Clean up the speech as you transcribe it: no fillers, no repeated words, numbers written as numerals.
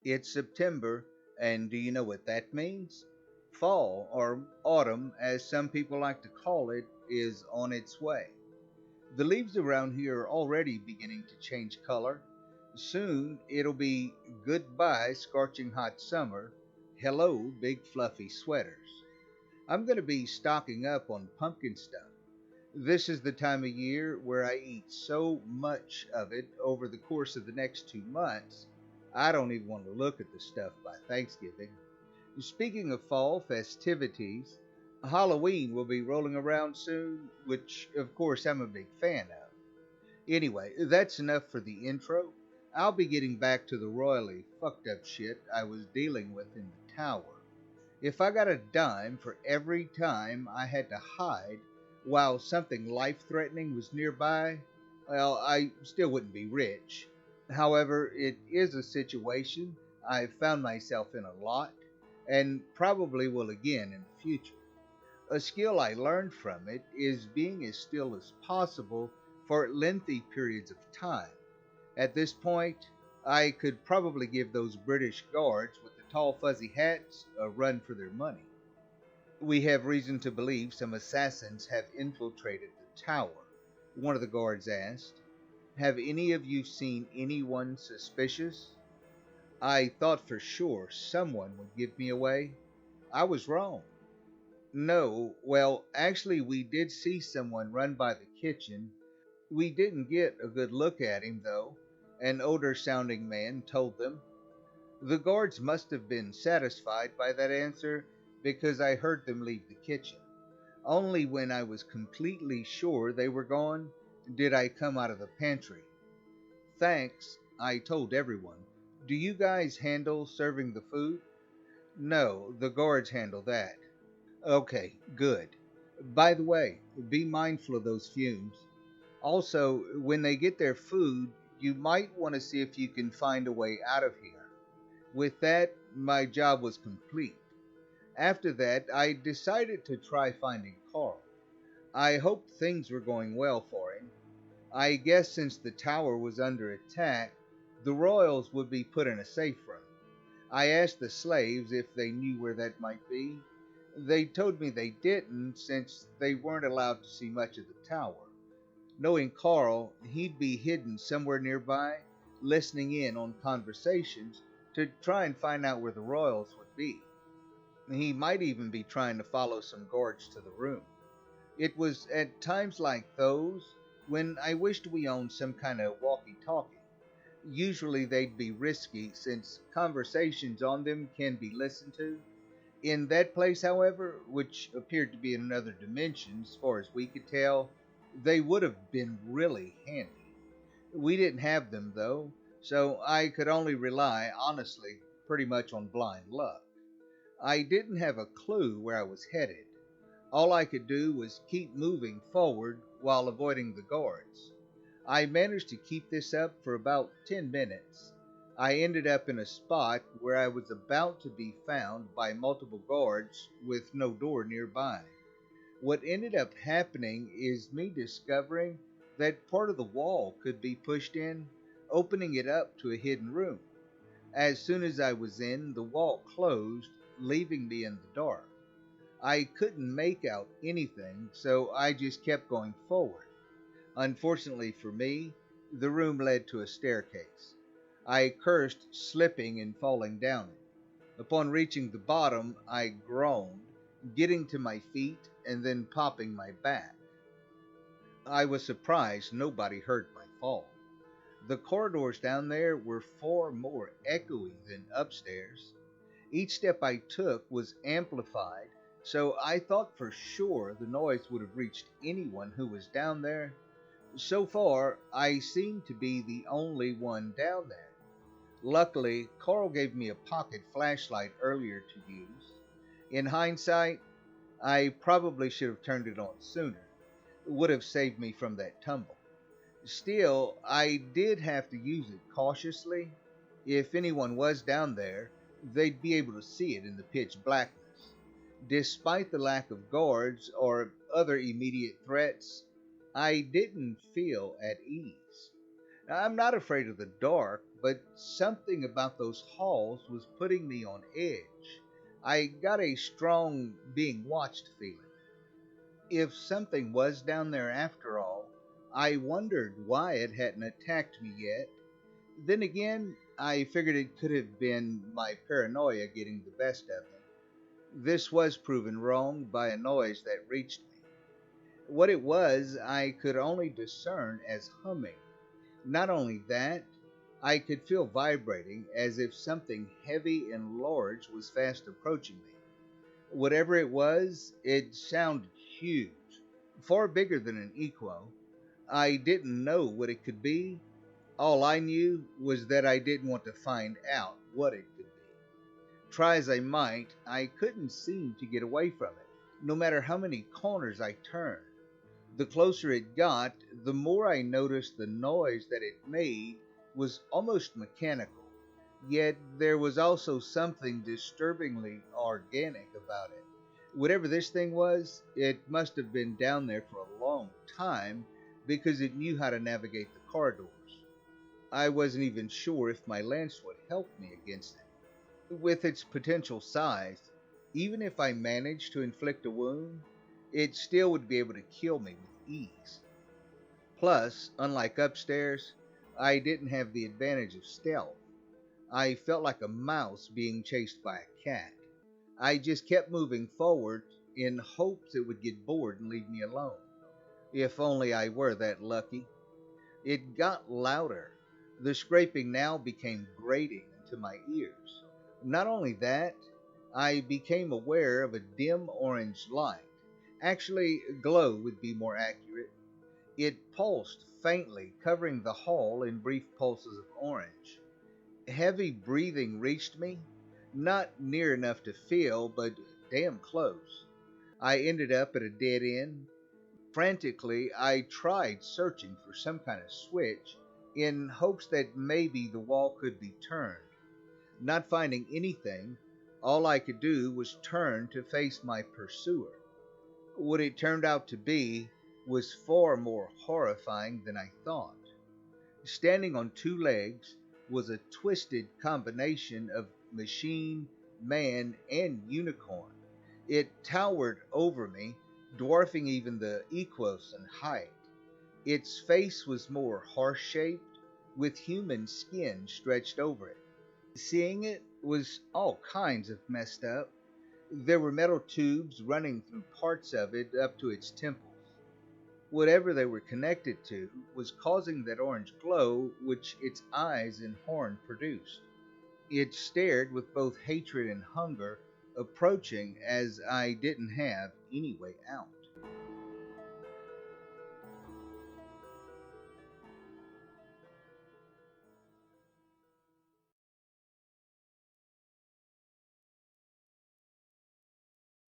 It's September, and do you know what that means? Fall, or autumn, as some people like to call it, is on its way. The leaves around here are already beginning to change color. Soon it'll be goodbye scorching hot summer, hello big fluffy sweaters. I'm going to be stocking up on pumpkin stuff. This is the time of year where I eat so much of it over the course of the next 2 months, I don't even want to look at the stuff by Thanksgiving. Speaking of fall festivities, Halloween will be rolling around soon, which of course I'm a big fan of. Anyway, that's enough for the intro. I'll be getting back to the royally fucked up shit I was dealing with in the tower. If I got a dime for every time I had to hide while something life threatening was nearby, well, I still wouldn't be rich. However, it is a situation I've found myself in a lot, and probably will again in the future. A skill I learned from it is being as still as possible for lengthy periods of time. At this point, I could probably give those British guards with the tall fuzzy hats a run for their money. We have reason to believe some assassins have infiltrated the tower, one of the guards asked. Have any of you seen anyone suspicious? I thought for sure someone would give me away. I was wrong. No, well, actually, we did see someone run by the kitchen. We didn't get a good look at him, though, an older sounding man told them. The guards must have been satisfied by that answer because I heard them leave the kitchen. Only when I was completely sure they were gone did I come out of the pantry. Thanks, I told everyone. Do you guys handle serving the food? No, the guards handle that. Okay, good. By the way, be mindful of those fumes. Also, when they get their food, you might want to see if you can find a way out of here. With that, my job was complete. After that, I decided to try finding Carl. I hoped things were going well for him. I guess since the tower was under attack, the royals would be put in a safe room. I asked the slaves if they knew where that might be. They told me they didn't, since they weren't allowed to see much of the tower. Knowing Carl, he'd be hidden somewhere nearby, listening in on conversations to try and find out where the royals would be. He might even be trying to follow some guards to the room. It was at times like those when I wished we owned some kind of walkie-talkie. Usually they'd be risky since conversations on them can be listened to. In that place, however, which appeared to be in another dimension as far as we could tell, they would have been really handy. We didn't have them though, so I could only rely, honestly, pretty much on blind luck. I didn't have a clue where I was headed. All I could do was keep moving forward while avoiding the guards. I managed to keep this up for about 10 minutes. I ended up in a spot where I was about to be found by multiple guards with no door nearby. What ended up happening is me discovering that part of the wall could be pushed in, opening it up to a hidden room. As soon as I was in, the wall closed, leaving me in the dark. I couldn't make out anything, so I just kept going forward. Unfortunately for me, the room led to a staircase. I cursed, slipping and falling down it. Upon reaching the bottom, I groaned, getting to my feet and then popping my back. I was surprised nobody heard my fall. The corridors down there were far more echoey than upstairs. Each step I took was amplified, so I thought for sure the noise would have reached anyone who was down there. So far, I seemed to be the only one down there. Luckily, Carl gave me a pocket flashlight earlier to use. In hindsight, I probably should have turned it on sooner. It would have saved me from that tumble. Still, I did have to use it cautiously. If anyone was down there, they'd be able to see it in the pitch blackness. Despite the lack of guards or other immediate threats, I didn't feel at ease. I'm not afraid of the dark, but something about those halls was putting me on edge. I got a strong being watched feeling. If something was down there after all, I wondered why it hadn't attacked me yet. Then again, I figured it could have been my paranoia getting the best of me. This was proven wrong by a noise that reached me. What it was, I could only discern as humming. Not only that, I could feel vibrating as if something heavy and large was fast approaching me. Whatever it was, it sounded huge, far bigger than an echo. I didn't know what it could be. All I knew was that I didn't want to find out what it could be. Try as I might, I couldn't seem to get away from it, no matter how many corners I turned. The closer it got, the more I noticed the noise that it made was almost mechanical. Yet there was also something disturbingly organic about it. Whatever this thing was, it must have been down there for a long time because it knew how to navigate the corridors. I wasn't even sure if my lance would help me against it. With its potential size, even if I managed to inflict a wound, it still would be able to kill me with ease. Plus, unlike upstairs, I didn't have the advantage of stealth. I felt like a mouse being chased by a cat. I just kept moving forward in hopes it would get bored and leave me alone. If only I were that lucky. It got louder. The scraping now became grating into my ears. Not only that, I became aware of a dim orange light. Actually, glow would be more accurate. It pulsed faintly, covering the hall in brief pulses of orange. Heavy breathing reached me, not near enough to feel, but damn close. I ended up at a dead end. Frantically, I tried searching for some kind of switch in hopes that maybe the wall could be turned. Not finding anything, all I could do was turn to face my pursuer. What it turned out to be was far more horrifying than I thought. Standing on two legs was a twisted combination of machine, man, and unicorn. It towered over me, dwarfing even the Equos in height. Its face was more horse-shaped, with human skin stretched over it. Seeing it was all kinds of messed up. There were metal tubes running through parts of it up to its temples. Whatever they were connected to was causing that orange glow which its eyes and horn produced. It stared with both hatred and hunger, approaching as I didn't have any way out.